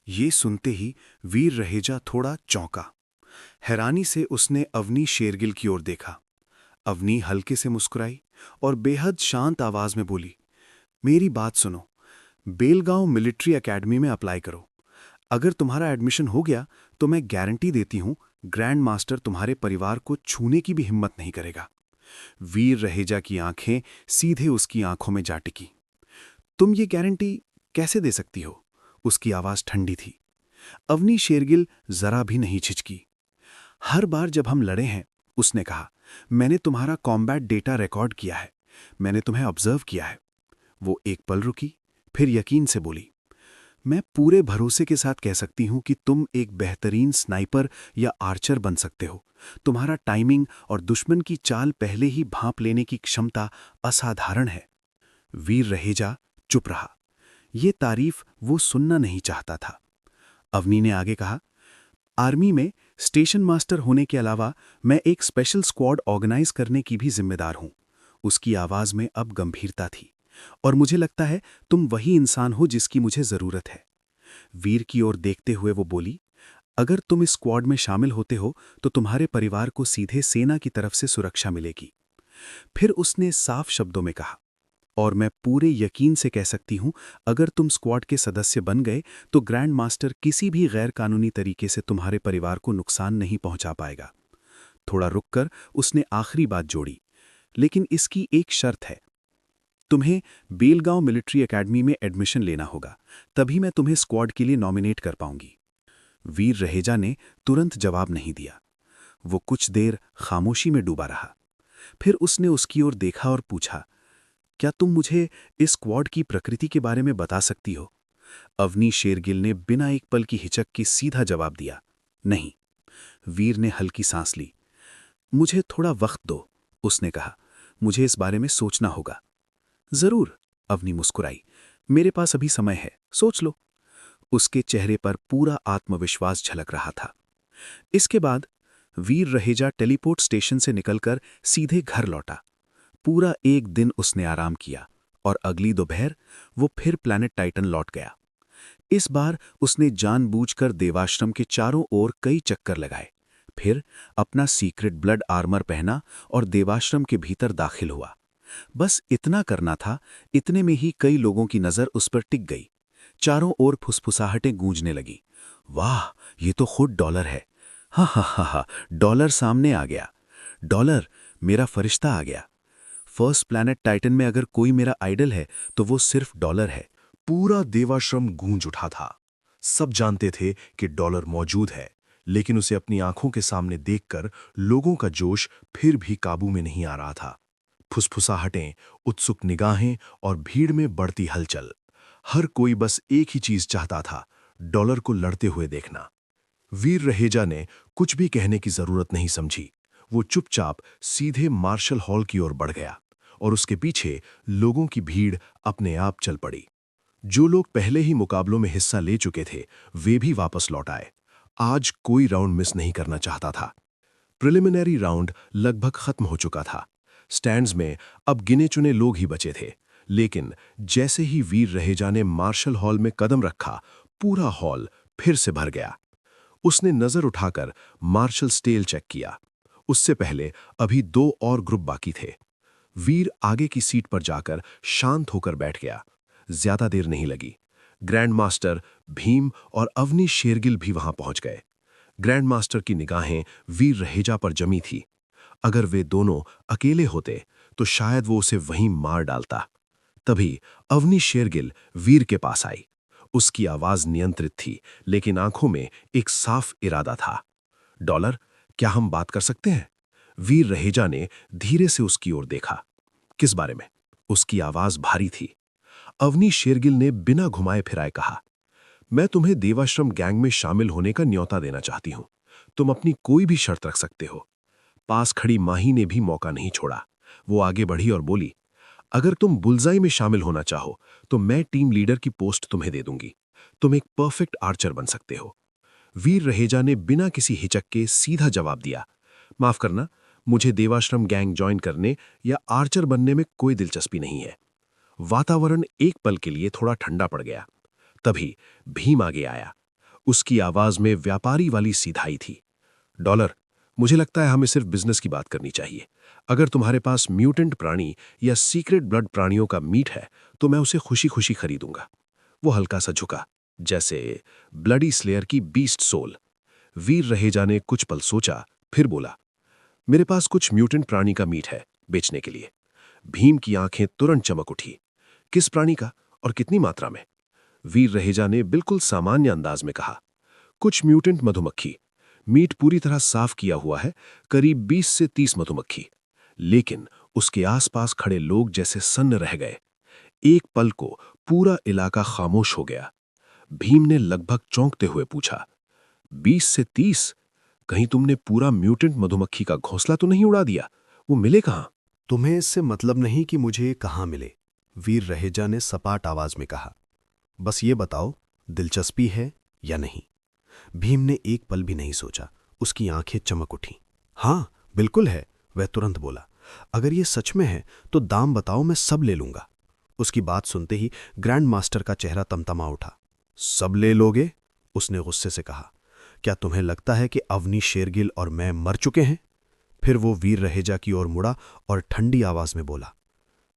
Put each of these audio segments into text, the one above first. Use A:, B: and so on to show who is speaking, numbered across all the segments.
A: ये सुनते ही वीर रहेजा थोड़ा चौंका। हैरानी से उसने अवनी शेरगिल की ओर देखा। अवनी हल्के से मुस्कुराई और बेहद शांत आवाज में बोली, मेरी बात सुनो। बेलगांव मिलिट्री एकेडमी में अप्लाई करो। अगर तुम्हारा एडमिशन हो गया तो मैं गारंटी देती हूं, ग्रैंड मास्टर तुम्हारे परिवार को छूने की भी हिम्मत नहीं करेगा। वीर रहेजा की आंखें सीधे उसकी आंखों में जा टिकी। तुम ये गारंटी कैसे दे सकती हो? उसकी आवाज ठंडी थी। अवनी शेरगिल जरा भी नहीं झिझकी। हर बार जब हम लड़े हैं, उसने कहा, मैंने तुम्हारा कॉम्बैट डेटा रिकॉर्ड किया है। मैंने तुम्हें ऑब्जर्व किया है। वो एक पल रुकी, फिर यकीन से बोली, मैं पूरे भरोसे के साथ कह सकती हूं कि तुम एक बेहतरीन स्नाइपर या आर्चर बन सकते हो। तुम्हारा टाइमिंग और दुश्मन की चाल पहले ही भांप लेने की क्षमता असाधारण है। वीर रहेजा चुप रहा। ये तारीफ वो सुनना नहीं चाहता था। अवनी ने आगे कहा, आर्मी में स्टेशन मास्टर होने के अलावा मैं एक स्पेशल स्क्वाड ऑर्गेनाइज करने की भी जिम्मेदार हूं। उसकी आवाज में अब गंभीरता थी। और मुझे लगता है तुम वही इंसान हो जिसकी मुझे जरूरत है। वीर की ओर देखते हुए वो बोली, अगर तुम इस स्क्वाड में शामिल होते हो तो तुम्हारे परिवार को सीधे सेना की तरफ से सुरक्षा मिलेगी। फिर उसने साफ शब्दों में कहा, और मैं पूरे यकीन से कह सकती हूं, अगर तुम स्क्वाड के सदस्य बन गए तो ग्रैंड मास्टर किसी भी गैर कानूनी तरीके से तुम्हारे परिवार को नुकसान नहीं पहुंचा पाएगा। थोड़ा रुककर उसने आखिरी बात जोड़ी, लेकिन इसकी एक शर्त है। तुम्हें बेलगांव मिलिट्री एकेडमी में एडमिशन लेना होगा, तभी मैं तुम्हें स्क्वाड के लिए नॉमिनेट कर पाऊंगी। वीर रहेजा ने तुरंत जवाब नहीं दिया। वो कुछ देर खामोशी में डूबा रहा। फिर उसने उसकी ओर देखा और पूछा, क्या तुम मुझे इस स्क्वाड की प्रकृति के बारे में बता सकती हो? अवनी शेरगिल ने बिना एक पल की हिचक के सीधा जवाब दिया, नहीं। वीर ने हल्की सांस ली। मुझे थोड़ा वक्त दो, उसने कहा, मुझे इस बारे में सोचना होगा। जरूर, अवनी मुस्कुराई, मेरे पास अभी समय है, सोच लो। उसके चेहरे पर पूरा आत्मविश्वास झलक रहा था। इसके बाद वीर रहेजा टेलीपोर्ट स्टेशन से निकलकर सीधे घर लौटा। पूरा एक दिन उसने आराम किया और अगली दोपहर वो फिर प्लैनेट टाइटन लौट गया। इस बार उसने जानबूझकर देवाश्रम के चारों ओर कई चक्कर लगाए, फिर अपना सीक्रेट ब्लड आर्मर पहना और देवाश्रम के भीतर दाखिल हुआ। बस इतना करना था, इतने में ही कई लोगों की नजर उस पर टिक गई। चारों ओर फुसफुसाहटें गूंजने लगी। वाह, ये तो खुद डॉलर है। हा हा हा हा, डॉलर सामने आ गया। डॉलर, मेरा फरिश्ता आ गया। फर्स्ट प्लैनेट टाइटन में अगर कोई मेरा आइडल है तो वो सिर्फ डॉलर है।
B: पूरा देवाश्रम गूंज उठा था। सब जानते थे कि डॉलर मौजूद है, लेकिन उसे अपनी आंखों के सामने देखकर लोगों का जोश फिर भी काबू में नहीं आ रहा था। फुसफुसाहटें, उत्सुक निगाहें और भीड़ में बढ़ती हलचल। हर कोई बस एक ही चीज चाहता था, डॉलर को लड़ते हुए देखना। वीर रहेजा ने कुछ भी कहने की जरूरत नहीं समझी। वो चुपचाप सीधे मार्शल हॉल की ओर बढ़ गया और उसके पीछे लोगों की भीड़ अपने आप चल पड़ी। जो लोग पहले ही मुकाबलों में हिस्सा ले चुके थे, वे भी वापस लौट आए। आज कोई राउंड मिस नहीं करना चाहता था। प्रिलिमिनरी राउंड लगभग खत्म हो चुका था। स्टैंड्स में अब गिने चुने लोग ही बचे थे, लेकिन जैसे ही वीर रहेजा ने मार्शल हॉल में कदम रखा, पूरा हॉल फिर से भर गया। उसने नजर उठाकर मार्शल स्टेल चेक किया। उससे पहले अभी दो और ग्रुप बाकी थे। वीर आगे की सीट पर जाकर शांत होकर बैठ गया। ज्यादा देर नहीं लगी। ग्रैंड मास्टर भीम और अवनी शेरगिल भी वहां पहुंच गए। ग्रैंड मास्टर की निगाहें वीर रहेजा पर जमी थी। अगर वे दोनों अकेले होते तो शायद वो उसे वहीं मार डालता। तभी अवनी शेरगिल वीर के पास आई। उसकी आवाज नियंत्रित थी, लेकिन आंखों में एक साफ इरादा था। डॉलर, क्या हम बात कर सकते हैं? वीर रहेजा ने धीरे से उसकी ओर देखा। किस बारे में? उसकी आवाज भारी थी। अवनी शेरगिल ने बिना घुमाए फिराए कहा, मैं तुम्हें देवाश्रम गैंग में शामिल होने का न्योता देना चाहती हूं। तुम अपनी कोई भी शर्त रख सकते हो। पास खड़ी माही ने भी मौका नहीं छोड़ा। वो आगे बढ़ी और बोली, अगर तुम बुलजाई में शामिल होना चाहो तो मैं टीम लीडर की पोस्ट तुम्हें दे दूंगी। तुम एक परफेक्ट आर्चर बन सकते हो। वीर रहेजा ने बिना किसी हिचक के सीधा जवाब दिया, माफ करना, मुझे देवाश्रम गैंग ज्वाइन करने या आर्चर बनने में कोई दिलचस्पी नहीं है। वातावरण एक पल के लिए थोड़ा ठंडा पड़ गया। तभी भीम आगे आया। उसकी आवाज में व्यापारी वाली सीधाई थी। डॉलर, मुझे लगता है हमें सिर्फ बिजनेस की बात करनी चाहिए। अगर तुम्हारे पास म्यूटेंट प्राणी या सीक्रेट ब्लड प्राणियों का मीट है तो मैं उसे खुशी खुशी खरीदूंगा। वो हल्का सा झुका, जैसे ब्लडी स्लेयर की बीस्ट सोल। वीर रहेजा ने कुछ पल सोचा, फिर बोला, मेरे पास कुछ म्यूटेंट प्राणी का मीट है बेचने के लिए। भीम की आंखें तुरंत चमक उठी। किस प्राणी का और कितनी मात्रा में? वीर रहेजा ने बिल्कुल सामान्य अंदाज में कहा, कुछ म्यूटेंट मधुमक्खी। मीट पूरी तरह साफ किया हुआ है, करीब 20 से 30 मधुमक्खी। लेकिन उसके आसपास खड़े लोग जैसे सन्न रह गए। एक पल को पूरा इलाका खामोश हो गया। भीम ने लगभग चौंकते हुए पूछा, 20 से 30? कहीं तुमने पूरा म्यूटेंट मधुमक्खी का घोंसला तो नहीं उड़ा दिया? वो मिले कहां?
C: तुम्हें इससे मतलब नहीं कि मुझे ये कहाँ मिले, वीर रहेजा ने सपाट आवाज में कहा। बस ये बताओ, दिलचस्पी है या नहीं? भीम ने एक पल भी नहीं सोचा, उसकी आंखें चमक उठी। हाँ, बिल्कुल है, वह तुरंत बोला। अगर ये सच में है तो दाम बताओ, मैं सब ले लूंगा। उसकी बात सुनते ही ग्रैंड मास्टर का चेहरा तमतमा उठा। सब ले लोगे? उसने गुस्से से कहा। क्या तुम्हें लगता है कि अवनी शेरगिल और मैं मर चुके हैं? फिर वो वीर रहेजा की ओर मुड़ा और ठंडी आवाज में बोला,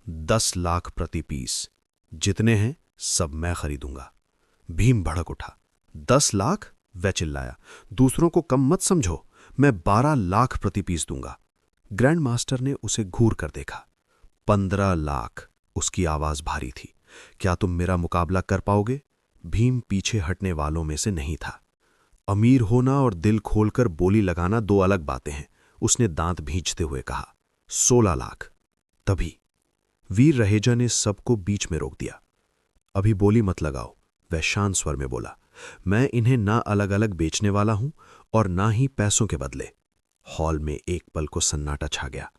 C: 10 लाख प्रति पीस। जितने हैं सब मैं खरीदूंगा। भीम भड़क उठा। 10 लाख? वह चिल्लाया। दूसरों को कम मत समझो, मैं 12 लाख प्रति पीस दूंगा। ग्रैंड मास्टर ने उसे घूर कर देखा। 15 लाख। उसकी आवाज भारी थी। क्या तुम मेरा मुकाबला कर पाओगे? भीम पीछे हटने वालों में से नहीं था। अमीर होना और दिल खोलकर बोली लगाना दो अलग बातें हैं, उसने दांत भींचते हुए कहा। 16 लाख। तभी वीर रहेजा ने सबको बीच में रोक दिया। अभी बोली मत लगाओ, वह शांत स्वर में बोला। मैं इन्हें ना अलग अलग बेचने वाला हूं और ना ही पैसों के बदले। हॉल में एक पल को सन्नाटा छा गया।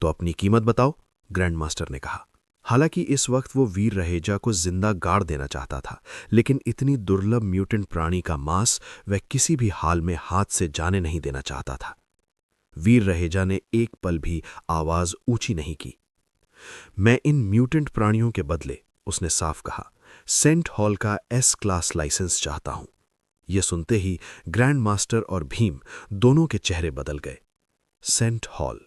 C: तो अपनी कीमत बताओ, ग्रैंड मास्टर ने कहा। हालांकि इस वक्त वो वीर रहेजा को जिंदा गाड़ देना चाहता था, लेकिन इतनी दुर्लभ म्यूटेंट प्राणी का मांस वह किसी भी हाल में हाथ से जाने नहीं देना चाहता था। वीर रहेजा ने एक पल भी आवाज ऊंची नहीं की। मैं इन म्यूटेंट प्राणियों के बदले, उसने साफ कहा, सेंट हॉल का एस क्लास लाइसेंस चाहता हूं। यह सुनते ही ग्रैंड मास्टर और भीम दोनों के चेहरे बदल गए। सेंट हॉल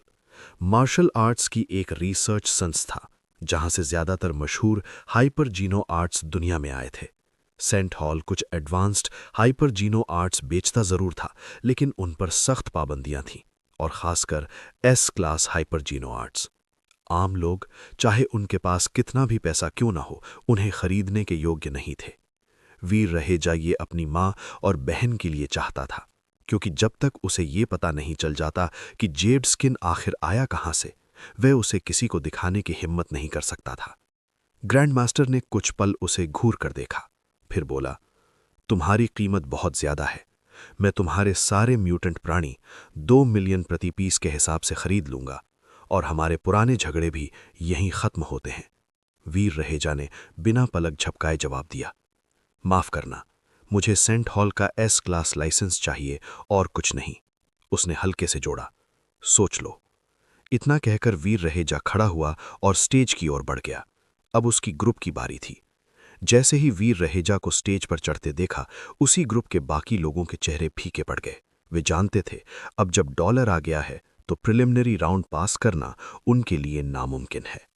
C: मार्शल आर्ट्स की एक रिसर्च संस्था, जहां से ज्यादातर मशहूर हाइपर जीनो आर्ट्स दुनिया में आए थे। सेंट हॉल कुछ एडवांस्ड हाइपर जीनो आर्ट्स बेचता जरूर था, लेकिन उन पर सख्त पाबंदियां थीं, और खासकर एस क्लास हाइपर जीनो आर्ट्स। आम लोग, चाहे उनके पास कितना भी पैसा क्यों ना हो, उन्हें खरीदने के योग्य नहीं थे। वीर रहेजा ये अपनी मां और बहन के लिए चाहता था, क्योंकि जब तक उसे ये पता नहीं चल जाता कि जेड स्किन आखिर आया कहां से, वह उसे किसी को दिखाने की हिम्मत नहीं कर सकता था। ग्रैंड मास्टर ने कुछ पल उसे घूर कर देखा, फिर बोला, तुम्हारी कीमत बहुत ज्यादा है। मैं तुम्हारे सारे म्यूटेंट प्राणी 2 मिलियन प्रति पीस के हिसाब से खरीद लूंगा, और हमारे पुराने झगड़े भी यहीं खत्म होते हैं। वीर रहेजा ने बिना पलक झपकाए जवाब दिया। माफ करना, मुझे सेंट हॉल का एस क्लास लाइसेंस चाहिए और कुछ नहीं, उसने हल्के से जोड़ा। सोच लो। इतना कहकर वीर रहेजा खड़ा हुआ और स्टेज की ओर बढ़ गया। अब उसकी ग्रुप की बारी थी। जैसे ही वीर रहेजा को स्टेज पर चढ़ते देखा, उसी ग्रुप के बाकी लोगों के चेहरे फीके पड़ गए। वे जानते थे, अब जब डॉलर आ गया है तो प्रिलिमिनरी राउंड पास करना उनके लिए नामुमकिन है।